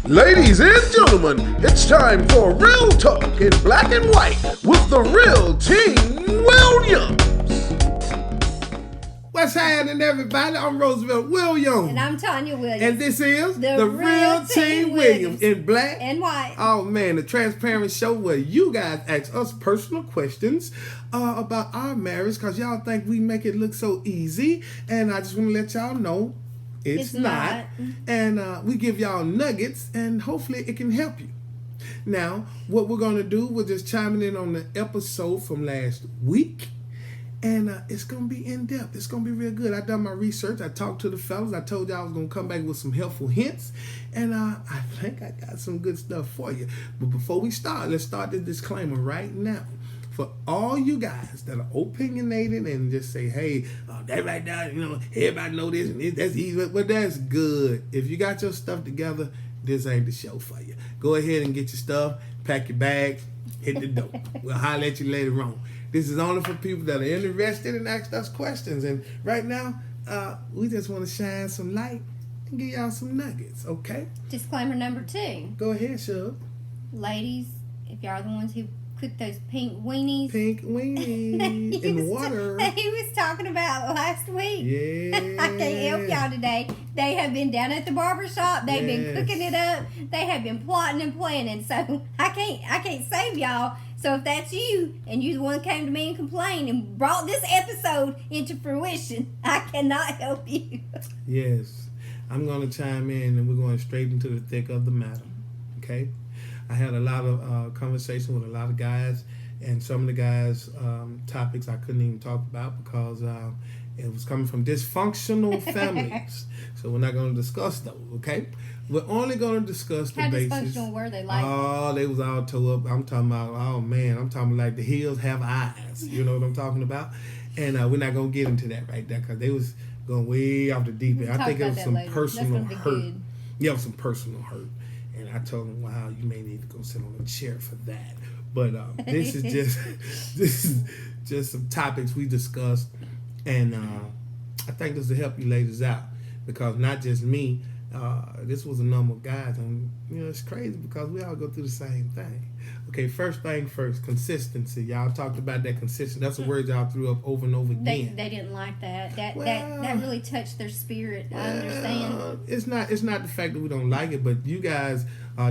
Ladies and gentlemen, it's time for Real Talk in Black and White with the real Team Williams. What's happening, everybody? I'm Roosevelt Williams. And I'm Tanya Williams. And this is The Real Team Williams in Black and White. Oh, man, the transparent show where you guys ask us personal questions about our marriage because y'all think we make it look so easy. And I just want to let y'all know it's not. And we give y'all nuggets, and hopefully it can help you. Now, what we're going to do, we're just chiming in on the episode from last week. And it's going to be in-depth. It's going to be real good. I done my research. I talked to the fellas. I told y'all I was going to come back with some helpful hints. And I think I got some good stuff for you. But before we start, let's start the disclaimer right now. For all you guys that are opinionated and just say, hey, that right there, everybody know this and that's easy, but that's good. If you got your stuff together, this ain't the show for you. Go ahead and get your stuff, pack your bags, hit the door. We'll holler at you later on. This is only for people that are interested and ask us questions. And right now, we just want to shine some light and give y'all some nuggets, okay? Disclaimer number 2. Go ahead, Shug. Ladies, if y'all are the ones who cook those pink weenies. Pink weenies in the water. He was talking about last week. Yeah. I can't help y'all today. They have been down at the barbershop. They've been cooking it up. They have been plotting and planning. So I can't save y'all. So if that's you, and you the one came to me and complained and brought this episode into fruition, I cannot help you. Yes. I'm going to chime in, and we're going straight into the thick of the matter. Okay? I had a lot of conversation with a lot of guys, and some of the guys' topics I couldn't even talk about because it was coming from dysfunctional families. So we're not going to discuss those, okay? We're only going to discuss the basics. How dysfunctional were they? Like? Oh, they was all tore up. I'm talking about, I'm talking like the hills have eyes. You know what I'm talking about? And we're not going to get into that right there because they was going way off the deep end. I think it was some personal hurt. Yeah, it was some personal hurt. And I told him, wow, you may need to go sit on a chair for that. But this is just some topics we discussed. And I think this will help you ladies out. Because not just me, this was a number of guys. And, it's crazy because we all go through the same thing. Okay, first thing first, consistency. Y'all talked about that consistency. That's a word y'all threw up over and over again. They didn't like that. That really touched their spirit. I understand. It's not the fact that we don't like it, but you guys'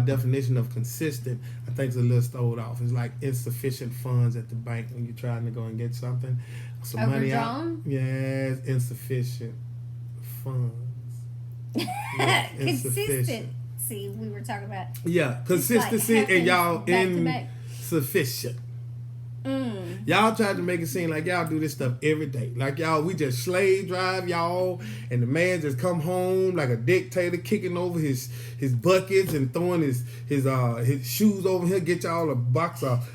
definition of consistent, I think, is a little throwed off. It's like insufficient funds at the bank when you're trying to go and get something. Some money out. Yes, insufficient funds. Yeah, Consistency, we were talking about. Yeah, consistency and y'all insufficient. Y'all tried to make it seem like y'all do this stuff every day. Like y'all, we just slave drive y'all, and the man just come home like a dictator, kicking over his buckets and throwing his shoes over here, get y'all a box of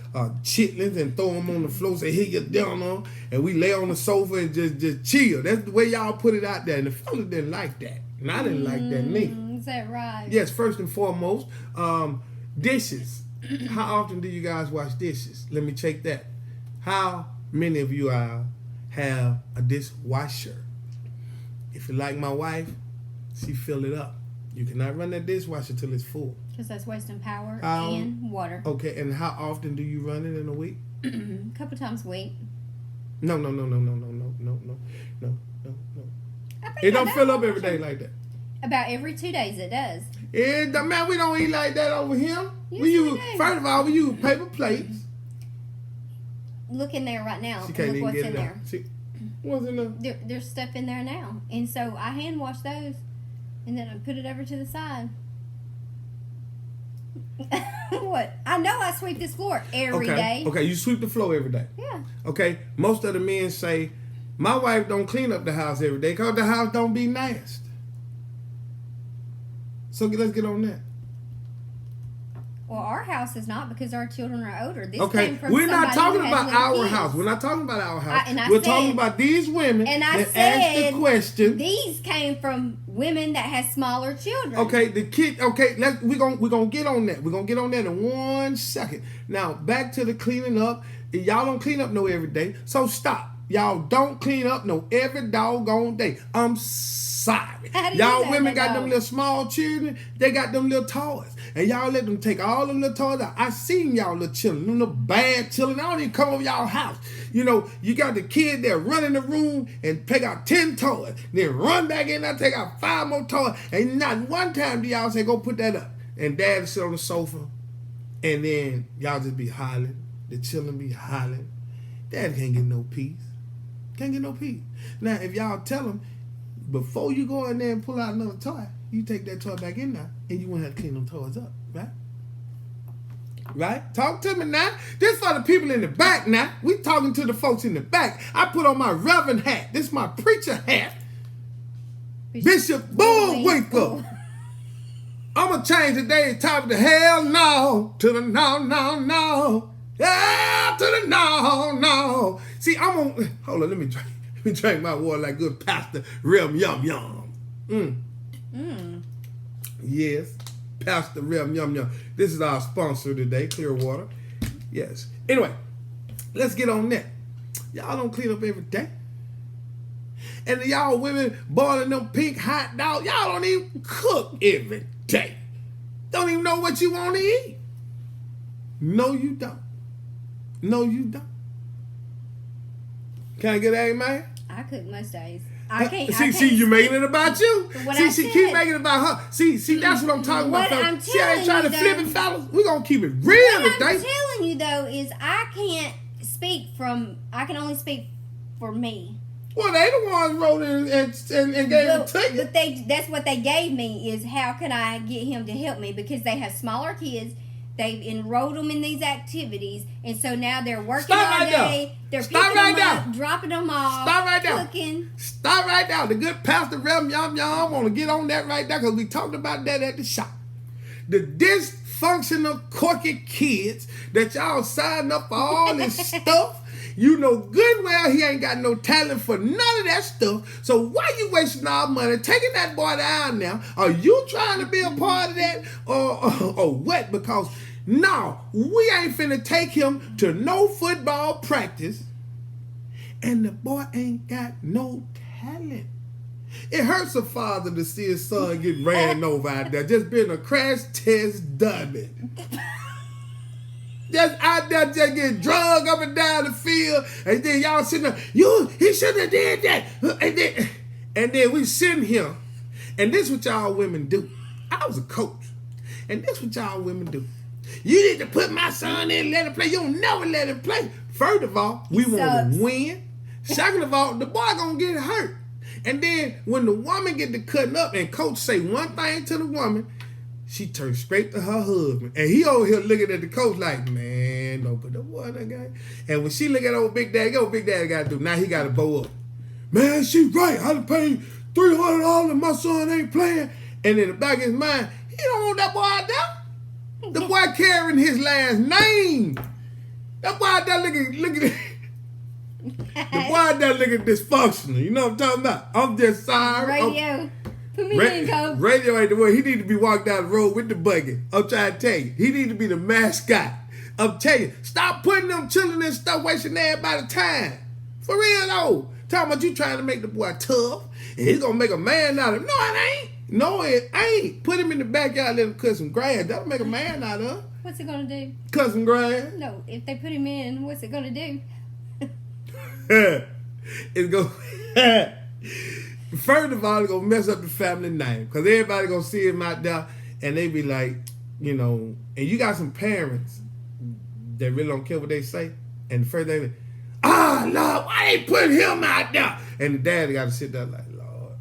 chitlins and throw them on the floor, say, here you down on, and we lay on the sofa and just chill. That's the way y'all put it out there, and the fellas didn't like that. And I didn't like that neither. Is that right? Yes, first and foremost, dishes. How often do you guys wash dishes? Let me check that. How many of you have a dishwasher? If you like my wife, she fill it up. You cannot run that dishwasher till it's full. Because that's wasting power and water. Okay, and how often do you run it in a week? A couple times a week. No. It don't fill up every day like that. About every 2 days it does. Man, we don't eat like that over here. Yes, first of all, we use paper plates. Look in there right now. She can't even what's get in it there. What's in there? There's stuff in there now. And so I hand wash those and then I put it over to the side. What? I know I sweep this floor every day. Okay, you sweep the floor every day. Yeah. Okay, most of the men say, my wife don't clean up the house every day because the house don't be nasty. So let's get on that. Well, our house is not because our children are older. This okay, we're not talking about our house. We're not talking about our house. We're talking about these women that asked the question. These came from women that had smaller children. Okay, the kid. Okay, we're gonna get on that. We're gonna get on that in 1 second. Now back to the cleaning up. Y'all don't clean up no every day, so stop. Y'all don't clean up no every doggone day. I'm sorry. How do you Y'all know women they got them don't? little small children, they got them little toys. And y'all let them take all them little toys out. I seen y'all little children, them little bad children. I don't even come over y'all house. You know, you got the kid that run in the room and take out 10 toys. Then run back in there, take out 5 more toys. And not one time do y'all say, go put that up. And dad sit on the sofa. And then y'all just be hollering. The children be hollering. Dad can't get no peace. Can't get no peace. Now, if y'all tell them, before you go in there and pull out another toy, you take that toy back in there, and you won't have to clean them toys up, right? Right? Talk to me now. This for the people in the back now. We talking to the folks in the back. I put on my reverend hat. This is my preacher hat. Bishop Bullwinkle. I'm going to change today's topic to hell no, to the no. Yeah, to the no. See, I'm on. Hold on, let me drink my water like good Pastor Rem Yum. Yes, Pastor Rem Yum. This is our sponsor today, Clearwater. Yes. Anyway, let's get on that. Y'all don't clean up every day. And y'all women boiling them pink hot dogs, y'all don't even cook every day. Don't even know what you want to eat. No, you don't. No, you don't. Can I get an amen? I cook most days. I can't. See, you making it about you. What See, I she said. keep making it about her. See, that's what I'm talking What about. fellas. I'm See, I ain't telling trying to you, flip though- it, fellas. We're going to keep it real What I'm today. telling you though is I can't speak from. I can only speak for me. Well, they the ones wrote it and gave it to you. But that's what they gave me is how can I get him to help me because they have smaller kids. They've enrolled them in these activities, and so now they're working Stop all right day. there. They're Stop picking right them up, there. dropping them off. Stop right there. Cooking. Stop right now. The good Pastor Rem Yum want to get on that right now because we talked about that at the shop. The dysfunctional, quirky kids that y'all signed up for all this stuff. You know good well he ain't got no talent for none of that stuff. So why you wasting our money taking that boy down now? Are you trying to be a part of that or what? Because no, we ain't finna take him to no football practice and the boy ain't got no talent. It hurts a father to see his son get ran over out there, just being a crash test dummy. Just out there just getting drug up and down the field, and then y'all sitting there, he shouldn't have did that. And then we sitting here, and this what y'all women do. I was a coach, and this what y'all women do. You need to put my son in and let him play. You don't never let him play. First of all, we want to win. Second of all, the boy gonna get hurt. And then when the woman get to cutting up and coach say one thing to the woman, she turns straight to her husband. And he over here looking at the coach like, man, don't put the boy in that game. And when she look at old Big Daddy, Big Daddy got to do? Now he got to bow up. Man, she right. I done paid $300 and my son ain't playing. And in the back of his mind, he don't want that boy out there. The boy carrying his last name. That boy out there looking the boy out there looking dysfunctional. You know what I'm talking about? I'm just sorry. Radio. Put me in, Coach. Radio ain't the way. He need to be walked down the road with the buggy. I'm trying to tell you. He need to be the mascot. I'm telling you. Stop putting them children and stuff wasting everybody's time. For real though. Talking about you trying to make the boy tough. And he's going to make a man out of him. No, it ain't. No, it ain't. Put him in the backyard, let him cut some grass. That'll make a man out of him. What's it gonna do? Cut some grass. No, if they put him in, what's it gonna do? It's going first of all, it's going to mess up the family name. Because everybody going to see him out there and they be like, you know, and you got some parents that really don't care what they say. And the first thing, Lord, why they put him out there? And the dad got to sit there like, Lord.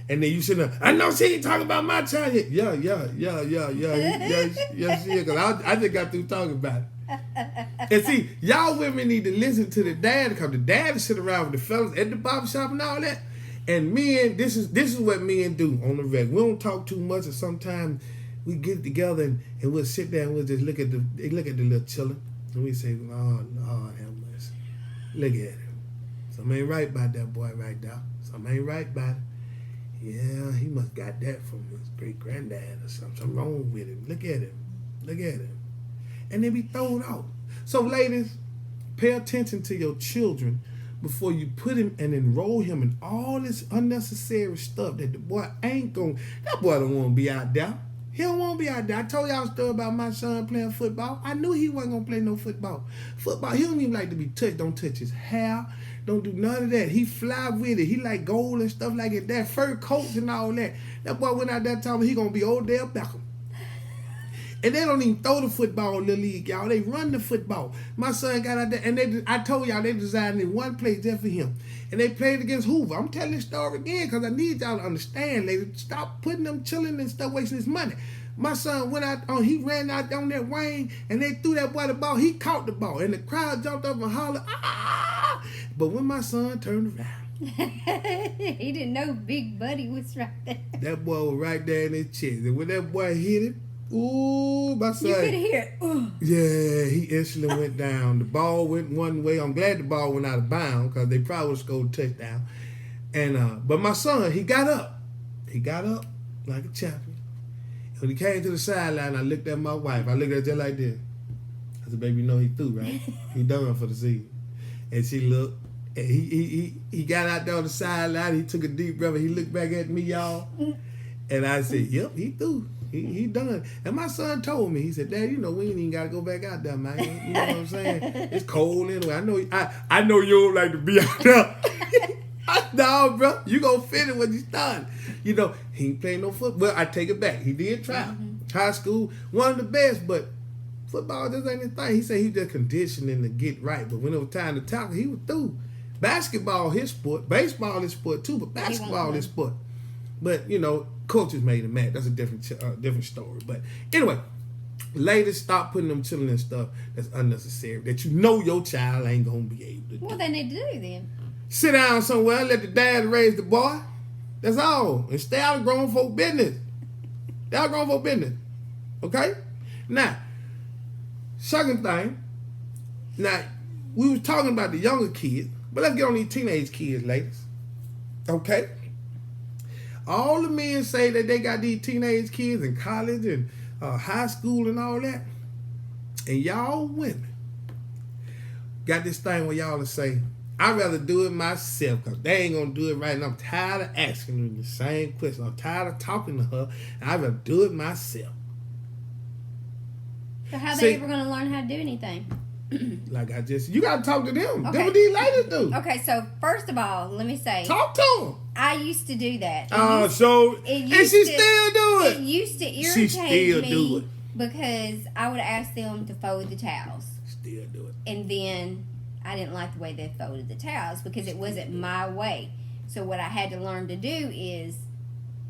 And then you sit there, I know she ain't talking about my child yet. Yeah, she is. Because I just got through talking about it. And see, y'all women need to listen to the dad because the dad sit around with the fellas at the barbershop and all that. And men, this is what men do on the regular. We don't talk too much, and sometimes we get together and we'll sit there and we'll just look at the little children and we say, oh Lord have mercy. Look at him. Something ain't right about that boy right there. Something ain't right about it. Yeah, he must got that from his great granddad or something. Something wrong with him. Look at him. And they be thrown out. So ladies, pay attention to your children before you put him and enroll him in all this unnecessary stuff that the boy ain't going. That boy don't want to be out there. He don't want to be out there. I told y'all a story about my son playing football. I knew he wasn't going to play no football. Football, he don't even like to be touched. Don't touch his hair. Don't do none of that. He fly with it. He like gold and stuff like that. Fur coats and all that. That boy went out there telling me he going to be Odell Beckham. And they don't even throw the football in the league, y'all. They run the football. My son got out there, and I told y'all they designed it one play just for him. And they played against Hoover. I'm telling this story again because I need y'all to understand, ladies. Stop putting them chilling and stuff, wasting his money. My son went out on, he ran out on that wing, and they threw that boy the ball. He caught the ball, and the crowd jumped up and hollered, ah! But when my son turned around, he didn't know Big Buddy was right there. that boy was right there in his chest. And when that boy hit him, ooh, my son. You could hear it. Ooh. Yeah, he instantly went down. The ball went one way. I'm glad the ball went out of bounds because they probably would have scored a touchdown. And but my son, he got up. He got up like a champion. And when he came to the sideline, I looked at my wife. I looked at her just like this. I said, baby, you know he threw, right? He done for the season. And she looked. And he got out there on the sideline. He took a deep breath. He looked back at me, y'all. And I said, yep, he threw. He done. And my son told me, he said, Dad, you know, we ain't even got to go back out there, man. You know what I'm saying? It's cold anyway. I know you don't like to be out there. No, bro, you gonna fit it when you start. You know, he ain't playing no football. Well, I take it back. He did try. Mm-hmm. High school, one of the best, but football just ain't his thing. He said he just conditioning to get right. But when it was time to tackle, he was through. Basketball, his sport. Baseball, his sport too, but basketball, his sport. But, you know, coaches made him mad. That's a different story. But anyway, ladies, stop putting them children and stuff that's unnecessary that you know your child ain't going to be able to do. What they need to do then? Sit down somewhere, let the dad raise the boy. That's all. And stay out of grown folk business. Stay out of grown folk business. Okay? Now, second thing. Now, we was talking about the younger kids, but let's get on these teenage kids, ladies. Okay? All the men say that they got these teenage kids in college and high school and all that. And y'all women got this thing where y'all will say, I'd rather do it myself because they ain't going to do it right. And I'm tired of asking them the same question. I'm tired of talking to her. And I'd rather do it myself. So how they ever going to learn how to do anything? Like you got to talk to them. Okay. That's what these ladies do. Okay, so first of all, let me say. Talk to them. I used to do that. And she still do it. It used to irritate me because I would ask them to fold the towels. Still do it. And then I didn't like the way they folded the towels because it wasn't my way. So what I had to learn to do is,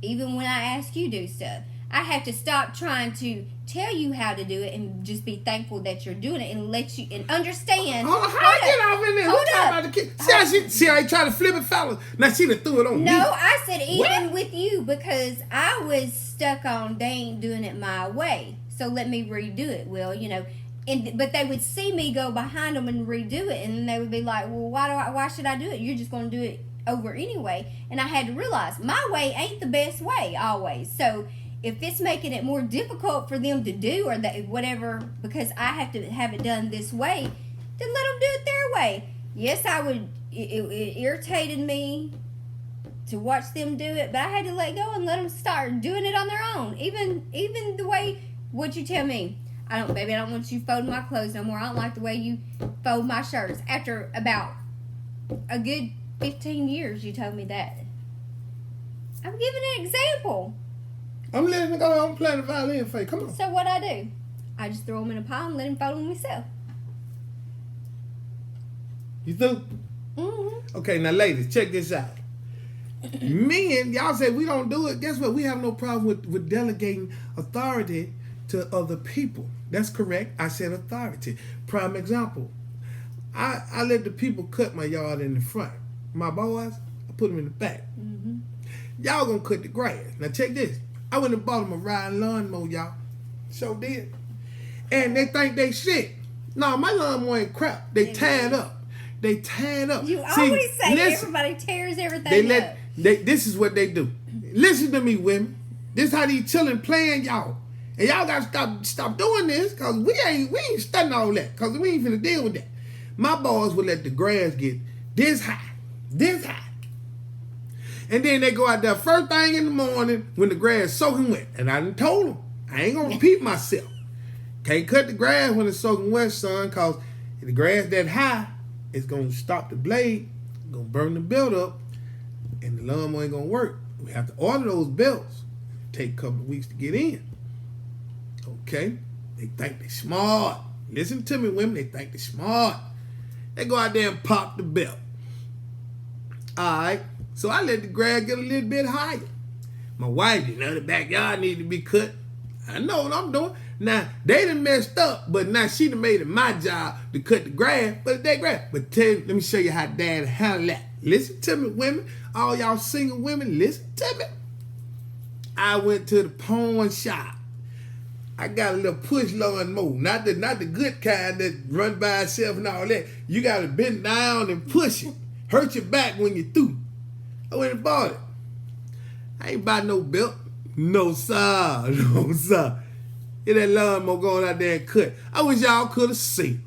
even when I ask you to do stuff, I have to stop trying to tell you how to do it and just be thankful that you're doing it and let you and understand. Hold on, how I get off in there? Hold up. About the kid. See how he tried to flip it, fellas? Now she done threw it on me. No, I said even with you because I was stuck on they ain't doing it my way. So let me redo it. Well, you know, but they would see me go behind them and redo it, and then they would be like, "Well, why should I do it? You're just going to do it over anyway." And I had to realize my way ain't the best way always. So if it's making it more difficult for them to do or whatever, because I have to have it done this way, then let them do it their way. Yes, I would. It irritated me to watch them do it, but I had to let go and let them start doing it on their own. Even the way what you tell me. Baby, I don't want you folding my clothes no more. I don't like the way you fold my shirts. After about a good 15 years, you told me that. I'm giving an example. I'm letting it go. I'm playing the violin for you. Come on. So what I do? I just throw them in a pile and let them fold them myself. You through? Mm-hmm. Okay, now ladies, check this out. Men, y'all say we don't do it. Guess what? We have no problem with delegating authority to other people. That's correct. I said authority. Prime example. I let the people cut my yard in the front. My boys, I put them in the back. Mm-hmm. Y'all gonna cut the grass. Now check this. I went and bought them a riding lawnmower, y'all. So did. And they think they shit. No, my lawnmower ain't crap. They tied up. They tied up. You always say everybody tears everything up. This is what they do. Listen to me, women. This is how these children playing y'all. And y'all gotta stop doing this because we ain't studying all that because we ain't finna deal with that. My boys would let the grass get this high. And then they go out there first thing in the morning when the grass soaking wet. And I done told them, I ain't gonna repeat myself. Can't cut the grass when it's soaking wet, son, cause if the grass that high, it's gonna stop the blade, gonna burn the belt up, and the lawnmower ain't gonna work. We have to order those belts. Take a couple of weeks to get in. Okay? They think they smart. Listen to me, women, they think they smart. They go out there and pop the belt. Alright. So I let the grass get a little bit higher. My wife, the backyard need to be cut. I know what I'm doing. Now, they done messed up, but now she done made it my job to cut the grass, but that grass. But let me show you how dad handle that. Listen to me, women. All y'all single women, listen to me. I went to the pawn shop. I got a little push lawnmower, not the good kind that run by itself and all that. You got to bend down and push it. Hurt your back when you're through. I went and bought it. I ain't buy no belt. No, sir. No, sir. Get that lawnmower going out there and cut. I wish y'all could have seen.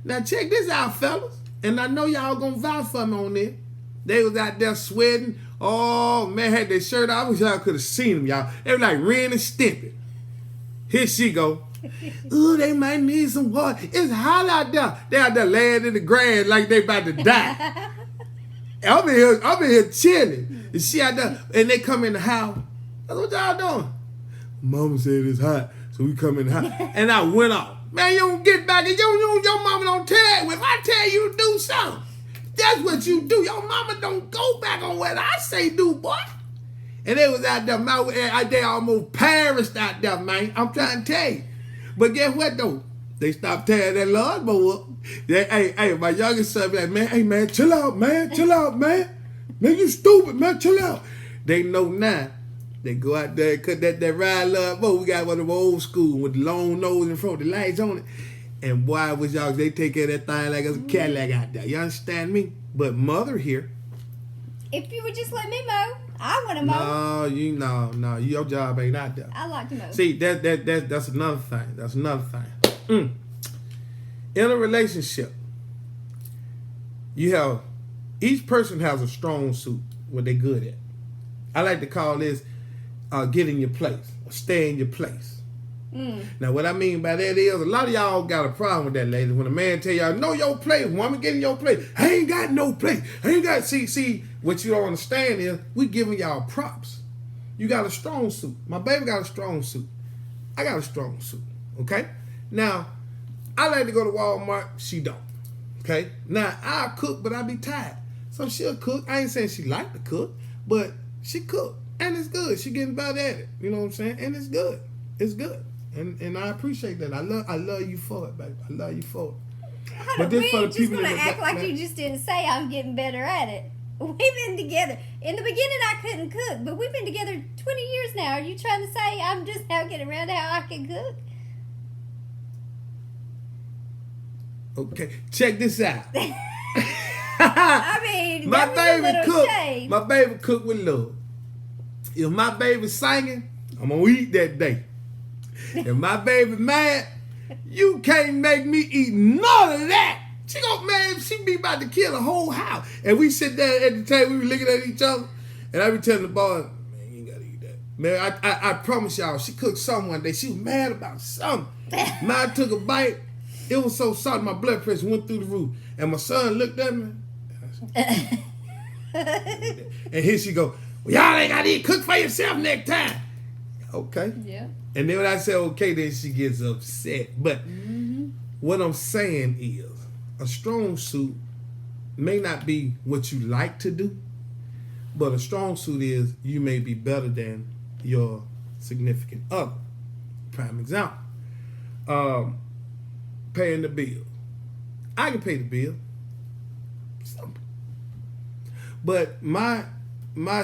Now check this out, fellas. And I know y'all gonna vouch for me on this. They was out there sweating. Oh, man, had their shirt off. I wish y'all could have seen them, y'all. They were like Ren and Stimpy. Here she go. Ooh, they might need some water. It's hot out there. They out there laying in the grass like they about to die. I'm in here chilling. And she out there, and they come in the house. That's what y'all doing. Mama said it's hot, so we come in the house. And I went off. Man, you don't get back, and your mama don't tell you. If I tell you to do something, that's what you do. Your mama don't go back on what I say do, boy. And they was out there, they almost perished out there, man. I'm trying to tell you. But guess what, though? They stopped tearing that lawnmower up. Hey, my youngest son be like, man, hey, man, chill out, man. Man, you stupid, man, chill out. They know now. They go out there and cut that ride lawnmower. We got one of them old school with the long nose in front, the lights on it. And boy, I wish y'all, they take care of that thing like it's a Cadillac out there. You understand me? But mother here. If you would just let me mow, I want to mow. No, your job ain't out there. I like to mow. See, that's another thing. That's another thing. In a relationship, each person has a strong suit, what they good at. I like to call this get in your place or stay in your place. Now, what I mean by that is a lot of y'all got a problem with that, ladies. When a man tell y'all, know your place, woman, get in your place. I ain't got no place. I ain't got, see, what you don't understand is we giving y'all props. You got a strong suit. My baby got a strong suit. I got a strong suit, okay? Now, I like to go to Walmart. She don't, okay? Now, I'll cook, but I be tired. So she'll cook. I ain't saying she like to cook, but she cook. And it's good. She getting better at it. You know what I'm saying? And it's good. It's good. And I appreciate that. I love you for it, baby. I love you for it. But this for the people just gonna act like you just didn't say I'm getting better at it. We've been together. In the beginning, I couldn't cook, but we've been together 20 years now. Are you trying to say I'm just now getting around how I can cook? Okay, check this out. I mean, my baby cook with love. If my baby singing, I'm gonna eat that day. If my baby mad, you can't make me eat none of that. She be about to kill the whole house. And we sit there at the table, we were looking at each other, and I be telling the boy, man, you ain't gotta eat that. Man, I promise y'all, she cooked something one day. She was mad about something. Man, I took a bite. It was so salty, my blood pressure went through the roof. And my son looked at me. And here she go, well, y'all ain't gotta eat. Cook for yourself next time. Okay. Yeah. And then when I say okay, then she gets upset. But what I'm saying is, a strong suit may not be what you like to do, but a strong suit is you may be better than your significant other. Prime example. Paying the bill. I can pay the bill. Simple. But my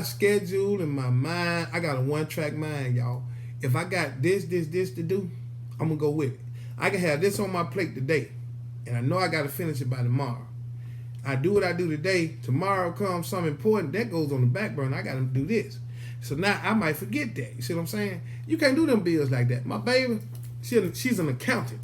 schedule and my mind, I got a one-track mind, y'all. If I got this to do, I'm going to go with it. I can have this on my plate today, and I know I got to finish it by tomorrow. I do what I do today. Tomorrow comes something important. That goes on the back burner. I got to do this. So now I might forget that. You see what I'm saying? You can't do them bills like that. My baby, she's an accountant.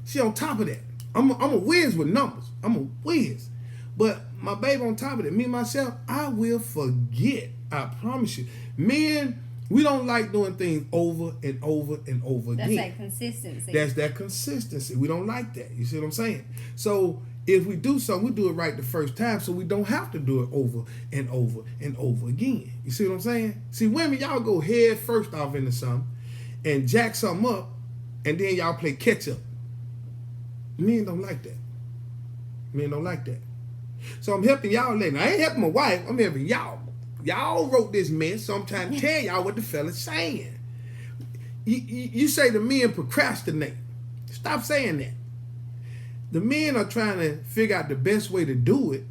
She on top of that. I'm a whiz with numbers. I'm a whiz. But my baby on top of it, me myself, I will forget. I promise you. Men, we don't like doing things over and over and over That's again. that consistency. That's that consistency. We don't like that. You see what I'm saying? So if we do something, we do it right the first time, so we don't have to do it over and over and over again. You see what I'm saying? See, women, y'all go head first off into something and jack something up, and then y'all play catch up. Men don't like that. Men don't like that. So I'm helping y'all later. I ain't helping my wife. I'm helping y'all. Y'all wrote this mess, so I'm trying to tell y'all what the fella's saying. You say the men procrastinate. Stop saying that. The men are trying to figure out the best way to do it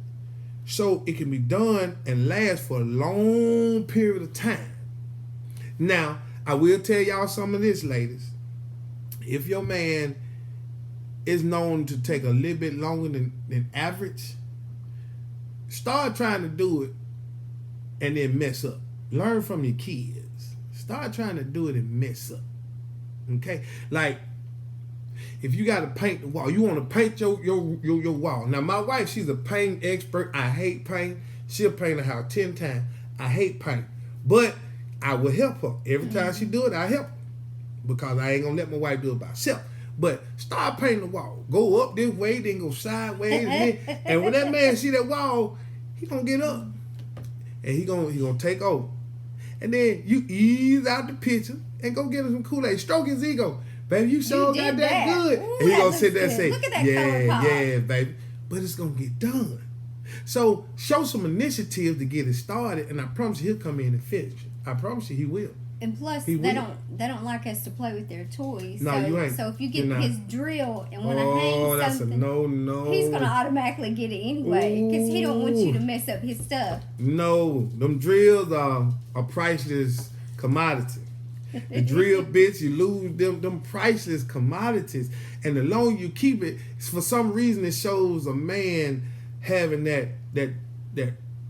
so it can be done and last for a long period of time. Now, I will tell y'all some of this, ladies. If your man is known to take a little bit longer than average, start trying to do it and then mess up. Learn from your kids. Start trying to do it and mess up. Okay? Like, if you got to paint the wall, you want to paint your wall. Now, my wife, she's a paint expert. I hate paint. She'll paint a house 10 times. I hate paint. But I will help her. Every time she do it, I help her. Because I ain't going to let my wife do it by herself. But start painting the wall. Go up this way, then go sideways. And when that man see that wall, he going to get up. And he gonna take over. And then you ease out the picture and go get him some Kool-Aid. Stroke his ego. Baby, you sure got that good. Ooh, and he gonna that sit there and looks say, good. Look at that color pop. yeah, baby. But it's gonna get done. So show some initiative to get it started, and I promise you he'll come in and finish it. I promise you he will. And plus, He they will. don't like us to play with their toys. No, so, you ain't. So if you get You're not. his drill and want to Oh, hang that's something, a no. he's gonna automatically get it anyway because he don't want you to mess up his stuff. No, them drills are a priceless commodity. The drill bits, you lose them priceless commodities. And the longer you keep it, for some reason it shows a man having that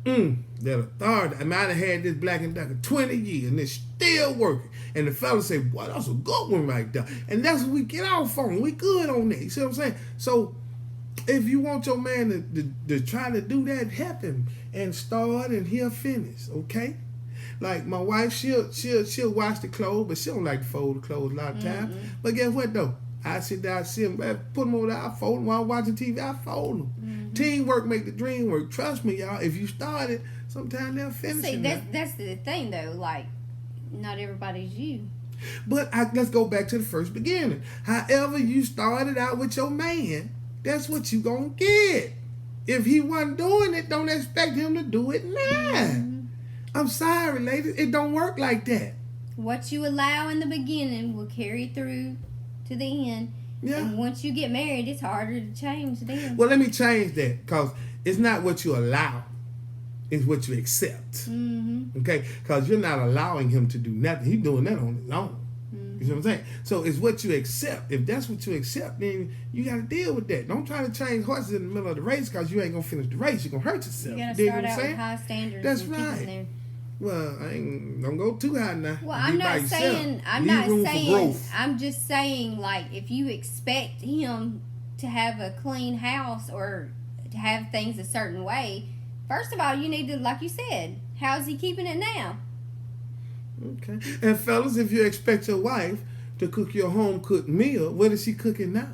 authority. I might have had this Black & Decker 20 years and it's still working. And the fella say, boy, that's a good one right there. And that's what we get off on. We good on that. You see what I'm saying? So if you want your man to try to do that, help him and start and he'll finish, okay? Like my wife, she'll wash the clothes, but she don't like to fold the clothes a lot of times. But guess what though? I sit down, see them, put them over there, I fold them. While I'm watching TV, I fold them. Teamwork make the dream work. Trust me, y'all. If you start it, sometime they'll finish it. See, that's the thing though. Like, not everybody's you. But let's go back to the first beginning. However you started out with your man, that's what you gonna get. If he wasn't doing it, don't expect him to do it now. I'm sorry, ladies. It don't work like that. What you allow in the beginning will carry through to the end. Yeah. And once you get married, it's harder to change then. Well, let me change that because it's not what you allow. It's what you accept. Mm-hmm. Okay? Because you're not allowing him to do nothing. He's doing that on his own. You see what I'm saying? So it's what you accept. If that's what you accept, then you got to deal with that. Don't try to change horses in the middle of the race because you ain't going to finish the race. You're going to hurt yourself. You gotta Dig start what I'm out with saying? high standards. That's and keep it right. there. Well, don't go too high now. Well, Be I'm by not yourself. saying. I'm Leave not room for saying. growth. I'm just saying, like, if you expect him to have a clean house or to have things a certain way, first of all, you need to, like you said, how's he keeping it now? Okay. And fellas, if you expect your wife to cook your home cooked meal, what is she cooking now?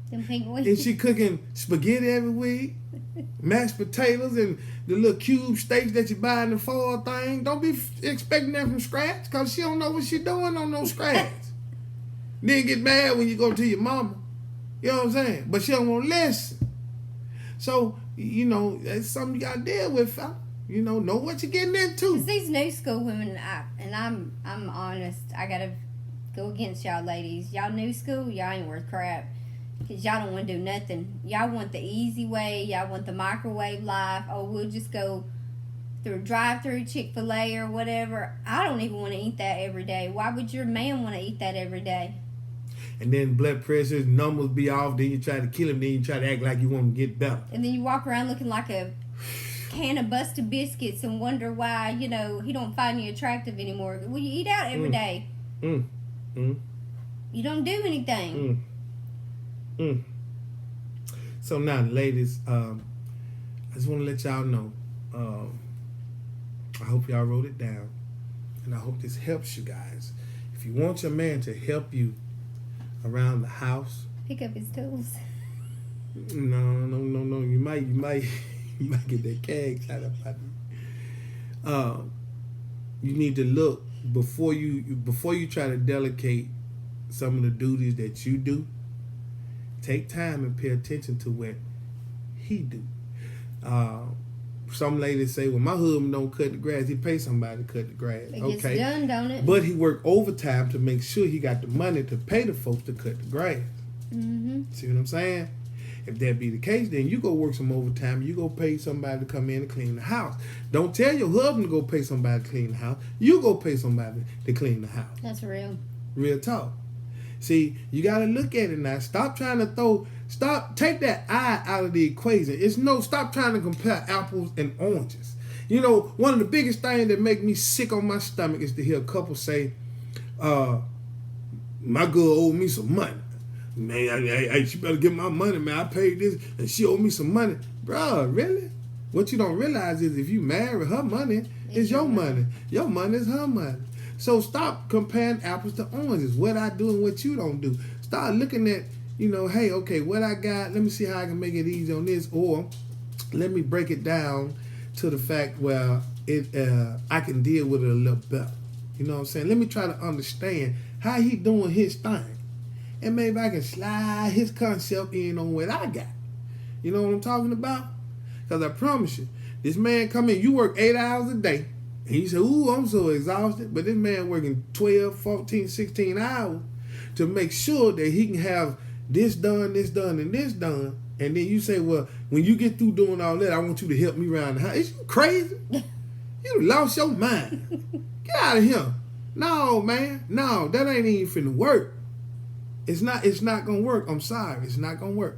Them pink wings. Is she cooking spaghetti every week? Mashed potatoes and the little cube steaks that you buy in the fall thing? Don't be expecting that from scratch because she don't know what she doing on no scratch. Then get mad when you go to your mama. You know what I'm saying? But she don't want to listen. So, you know, that's something you got to deal with, fella. You know what you're getting into. 'Cause these new school women, I'm honest, I gotta go against y'all ladies. Y'all new school, y'all ain't worth crap. Because y'all don't want to do nothing. Y'all want the easy way. Y'all want the microwave life. Oh, we'll just go through drive-through Chick-fil-A or whatever. I don't even want to eat that every day. Why would your man want to eat that every day? And then blood pressure, numbers be off. Then you try to kill him. Then you try to act like you want to get better. And then you walk around looking like a can of busted biscuits and wonder why, he don't find you attractive anymore. Well, you eat out every day. You don't do anything. So now, ladies, I just want to let y'all know. I hope y'all wrote it down. And I hope this helps you guys. If you want your man to help you around the house, Pick up his tools. no. You might get that keg shot up out of you. You need to look before you try to delegate some of the duties that you do. Take time and pay attention to what he do. Some ladies say, well, my husband don't cut the grass. He pay somebody to cut the grass. It gets done, don't it? But he work overtime to make sure he got the money to pay the folks to cut the grass. Mm-hmm. See what I'm saying? If that be the case, then you go work some overtime. You go pay somebody to come in and clean the house. Don't tell your husband to go pay somebody to clean the house. You go pay somebody to clean the house. That's real. Real talk. See, you got to look at it now. Stop take that eye out of the equation. Stop trying to compare apples and oranges. You know, one of the biggest things that make me sick on my stomach is to hear a couple say, my girl owed me some money. Man, she better get my money, man. I paid this and she owed me some money. Bruh, really? What you don't realize is if you marry, her money is your money. Your money is her money. So stop comparing apples to oranges. What I do and what you don't do. Start looking at, hey, okay, what I got, let me see how I can make it easy on this. Or let me break it down to the fact where I can deal with it a little better. You know what I'm saying? Let me try to understand how he doing his thing. And maybe I can slide his concept in on what I got. You know what I'm talking about? Because I promise you, this man come in, you work 8 hours a day. And you say, ooh, I'm so exhausted. But this man working 12, 14, 16 hours to make sure that he can have this done, and this done. And then you say, well, when you get through doing all that, I want you to help me around the house. Is you crazy? You lost your mind. Get out of here. No, man. No, that ain't even finna work. It's not gonna work. I'm sorry. It's not gonna work.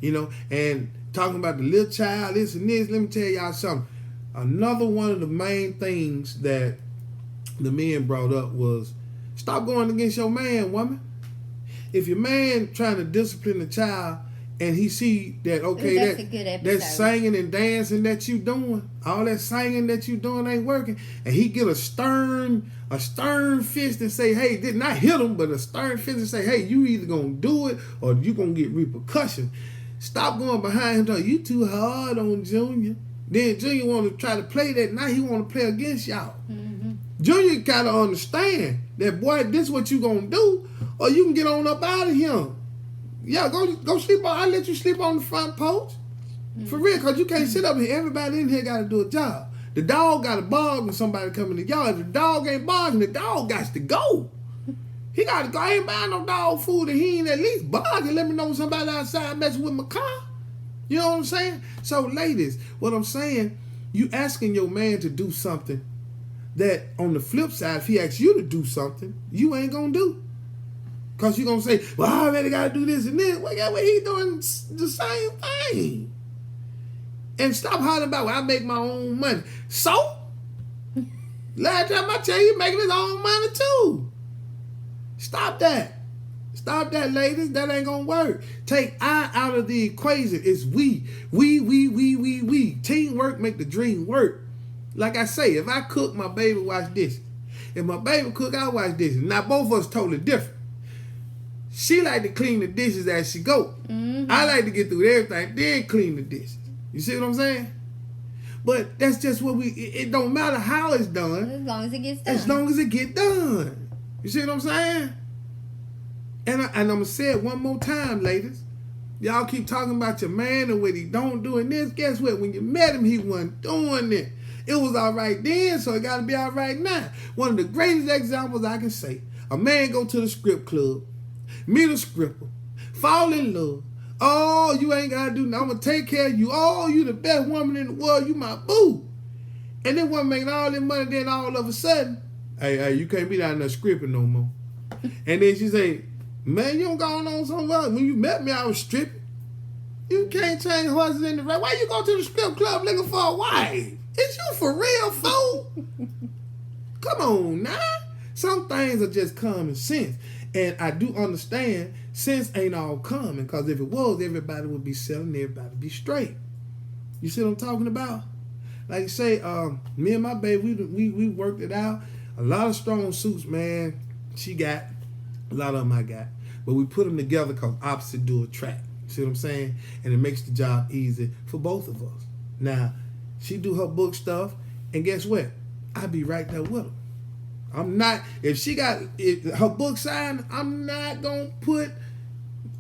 And talking about the little child, this and this, let me tell y'all something. Another one of the main things that the men brought up was stop going against your man, woman. If your man trying to discipline the child and he see that, okay, that's a good episode. That singing and dancing that you doing, all that singing that you doing ain't working, and he get a stern fist and say, hey, did not hit him, but a stern fist and say, hey, you either gonna do it or you gonna get repercussion. Stop going behind him talking, you too hard on Junior. Then Junior want to try to play that. Now he want to play against y'all. Mm-hmm. Junior got to understand that, boy, this is what you going to do, or you can get on up out of here. Yeah, go sleep on. I'll let you sleep on the front porch. Mm-hmm. For real, because you can't sit up here. Everybody in here got to do a job. The dog got to bark when somebody come in the yard. If the dog ain't barking, the dog got to go. He got to go. I ain't buying no dog food and he ain't at least barking. Let me know when somebody outside messing with my car. You know what I'm saying? So, ladies, what I'm saying, you asking your man to do something that, on the flip side, if he asks you to do something, you ain't going to do. Because you're going to say, well, I already got to do this and this. Well, yeah, well, he doing the same thing. And stop hollering about, well, I make my own money. So? Last time I tell you, making his own money, too. Stop that. Stop that, ladies. That ain't gonna work. Take I out of the equation. It's we. We. Teamwork make the dream work. Like I say, if I cook, my baby wash dishes. If my baby cook, I wash dishes. Now, both of us totally different. She like to clean the dishes as she go. Mm-hmm. I like to get through everything, then clean the dishes. You see what I'm saying? But that's just what it don't matter how it's done. As long as it gets done. As long as it get done. You see what I'm saying? And I'm going to say it one more time, ladies. Y'all keep talking about your man and what he don't do and this. Guess what? When you met him, he wasn't doing it. It was all right then, so it got to be all right now. One of the greatest examples I can say, a man go to the strip club, meet a stripper, fall in love. Oh, you ain't got to do nothing. I'm going to take care of you. Oh, you the best woman in the world. You my boo. And then one making all this money, then all of a sudden, hey, you can't be down there stripping no more. And then she say, man, you don't go on somewhere. When you met me, I was stripping. You can't change horses in the race. Why you go to the strip club looking for a wife? Is you for real, fool? Come on now. Some things are just common sense. And I do understand sense ain't all common, because if it was, everybody would be selling, everybody would be straight. You see what I'm talking about? Like say, me and my baby, we worked it out. A lot of strong suits, man. She got a lot of them. I got, but we put them together because opposite do attract. See what I'm saying? And it makes the job easy for both of us. Now, she do her book stuff, and guess what? I be right there with her. I'm not, if she got her book signed, I'm not gonna put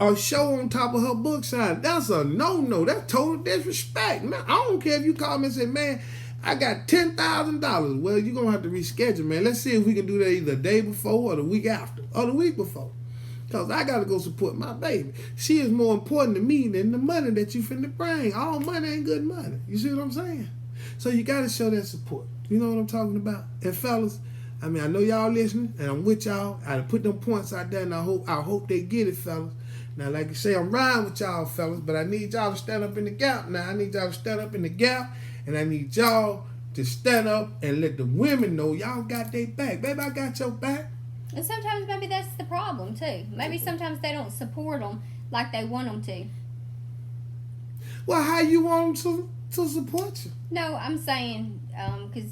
a show on top of her book sign. That's a no. That's total disrespect. Man, I don't care if you call me and say, man, I got $10,000. Well, you're going to have to reschedule, man. Let's see if we can do that either the day before or the week after or the week before. Because I got to go support my baby. She is more important to me than the money that you finna bring. All money ain't good money. You see what I'm saying? So you got to show that support. You know what I'm talking about? And fellas, I mean, I know y'all listening, and I'm with y'all. I put them points out there, and I hope they get it, fellas. Now, like you say, I'm riding with y'all, fellas, but I need y'all to stand up in the gap. Now, I need y'all to stand up in the gap, and I need y'all to stand up and let the women know y'all got their back. Baby, I got your back. And sometimes maybe that's the problem, too. Maybe sometimes they don't support them like they want them to. Well, how you want them to support you? No, I'm saying, because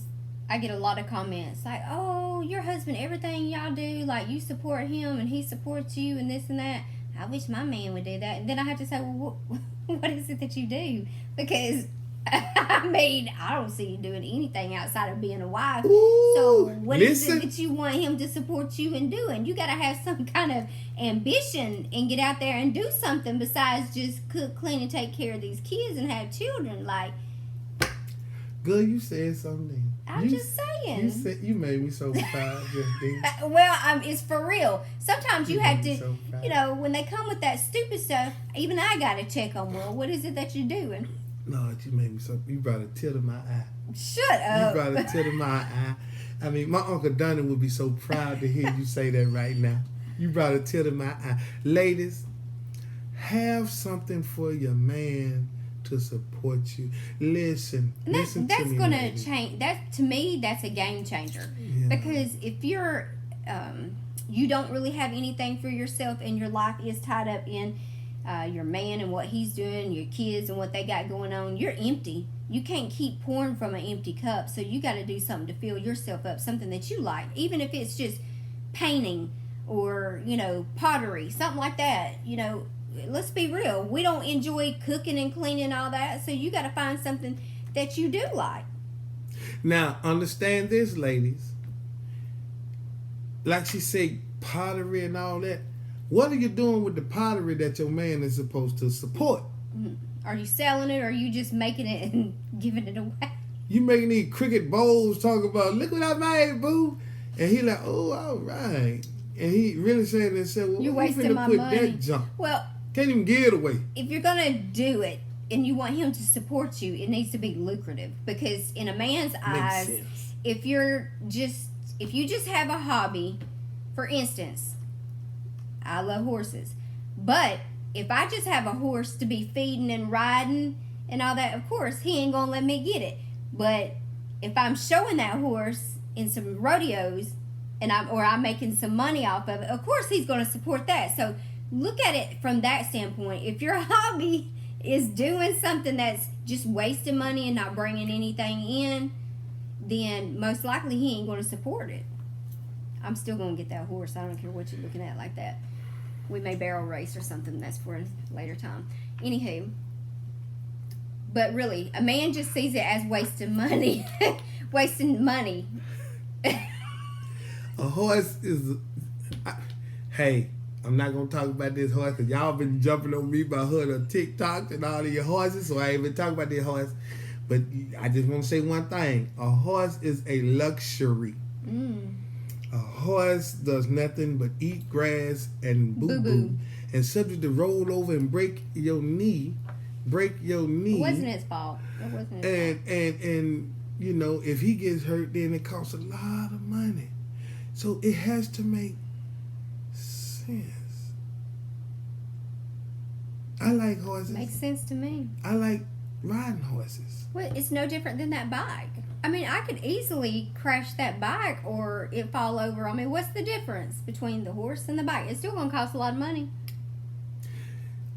I get a lot of comments like, oh, your husband, everything y'all do, like you support him and he supports you and this and that. I wish my man would do that. And then I have to say, well, what is it that you do? Because, I mean, I don't see you doing anything outside of being a wife. Ooh, so what is it that you want him to support you in doing? You got to have some kind of ambition and get out there and do something besides just cook, clean, and take care of these kids and have children. Like, girl, you said something. I'm just saying. You made me so proud, Justine. Well, it's for real. Sometimes you have to, so you know, when they come with that stupid stuff, even I got to check on, well, what is it that you're doing? No, you made me so, you brought a tear to my eye. Shut up. You brought a tear to my eye. I mean, my Uncle Donnie would be so proud to hear you say that right now. You brought a tear to my eye. Ladies, have something for your man to support you. Listen to me. That's gonna change. That, to me, that's a game changer. Yeah. Because if you're you don't really have anything for yourself and your life is tied up in your man and what he's doing, your kids and what they got going on, you're empty. You can't keep pouring from an empty cup. So you got to do something to fill yourself up, something that you like, even if it's just painting or, you know, pottery, something like that. You know, let's be real. We don't enjoy cooking and cleaning and all that. So you got to find something that you do like. Now, understand this, ladies. Like she said, pottery and all that. What are you doing with the pottery that your man is supposed to support? Are you selling it or are you just making it and giving it away? You making these cricket bowls talking about, look what I made, boo. And he like, oh, all right. And he really saying and said, well, you're what wasting you my put money. That junk? Well, can't even give it away. If you're going to do it and you want him to support you, it needs to be lucrative. Because in a man's eyes, sense. if you just have a hobby, for instance, I love horses. But if I just have a horse to be feeding and riding and all that, of course, he ain't going to let me get it. But if I'm showing that horse in some rodeos and I'm making some money off of it, of course he's going to support that. So look at it from that standpoint. If your hobby is doing something that's just wasting money and not bringing anything in, then most likely he ain't going to support it. I'm still going to get that horse. I don't care what you're looking at like that. We may barrel race or something. That's for a later time. Anywho. But really, a man just sees it as wasting money. Wasting money. A horse is... hey, I'm not going to talk about this horse because y'all been jumping on me about her on TikTok and all of your horses, so I ain't even talking about this horse. But I just want to say one thing. A horse is a luxury. A horse does nothing but eat grass and boo-boo. And subject to roll over and break your knee. It wasn't his fault. And you know, if he gets hurt, then it costs a lot of money. So it has to make sense. I like horses. Makes sense to me. I like riding horses. Well, it's no different than that bike. I mean, I could easily crash that bike or it fall over. I mean, what's the difference between the horse and the bike? It's still going to cost a lot of money.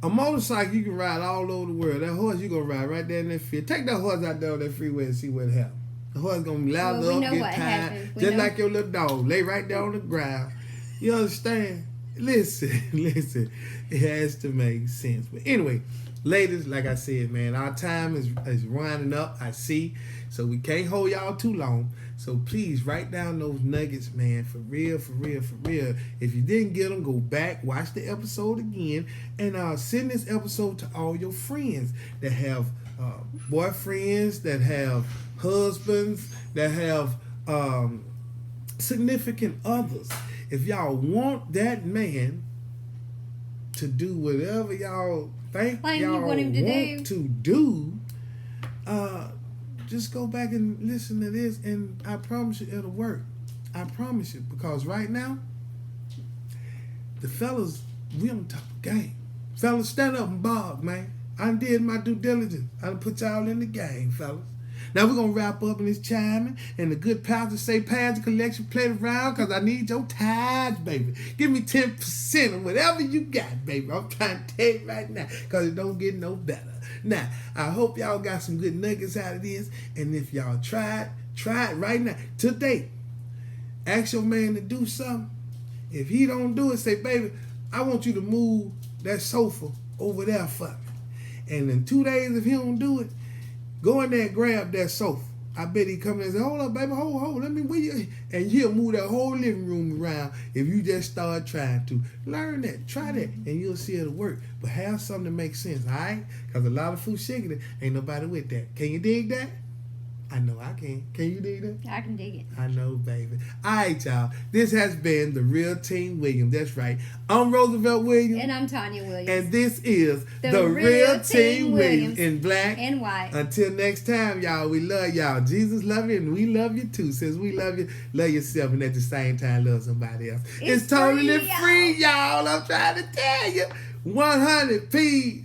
A motorcycle, you can ride all over the world. That horse, you going to ride right there in that field. Take that horse out there on that freeway and see what happens. The horse going to be loud up, get tired. Just like your little dog. Lay right there on the ground. You understand? Listen. It has to make sense. But anyway, ladies, like I said, man, our time is winding up, I see. So we can't hold y'all too long. So please write down those nuggets, man, for real. If you didn't get them, go back, watch the episode again, and send this episode to all your friends that have boyfriends, that have husbands, that have significant others. If y'all want that man to do whatever y'all think y'all want him to do, just go back and listen to this, and I promise you it'll work. I promise you, because right now, the fellas, we on top of game. Fellas, stand up and bog, man. I did my due diligence. I done put y'all in the game, fellas. Now we're going to wrap up in this chiming, and the good pastor say, pass the collection plate around, because I need your tithes, baby. Give me 10% of whatever you got, baby. I'm trying to tell you right now, because it don't get no better. Now, I hope y'all got some good nuggets out of this, and if y'all try it right now. Today, ask your man to do something. If he don't do it, say, baby, I want you to move that sofa over there for me. And in 2 days, if he don't do it, go in there and grab that sofa. I bet he come in and say, hold up, baby, hold, let me where you, and he'll move that whole living room around if you just start trying to. Learn that, try that, and you'll see it'll work. But have something that makes sense, all right? Because a lot of food shaking it, ain't nobody with that. Can you dig that? I know I can. Can you dig that? I can dig it. I know, baby. All right, y'all. This has been The Real Team Williams. That's right. I'm Roosevelt Williams. And I'm Tanya Williams. And this is The Real Team Williams. In black and white. Until next time, y'all, we love y'all. Jesus love you, and we love you too. Since we love you, love yourself, and at the same time, love somebody else. It's totally free, y'all. I'm trying to tell you. 100 P's.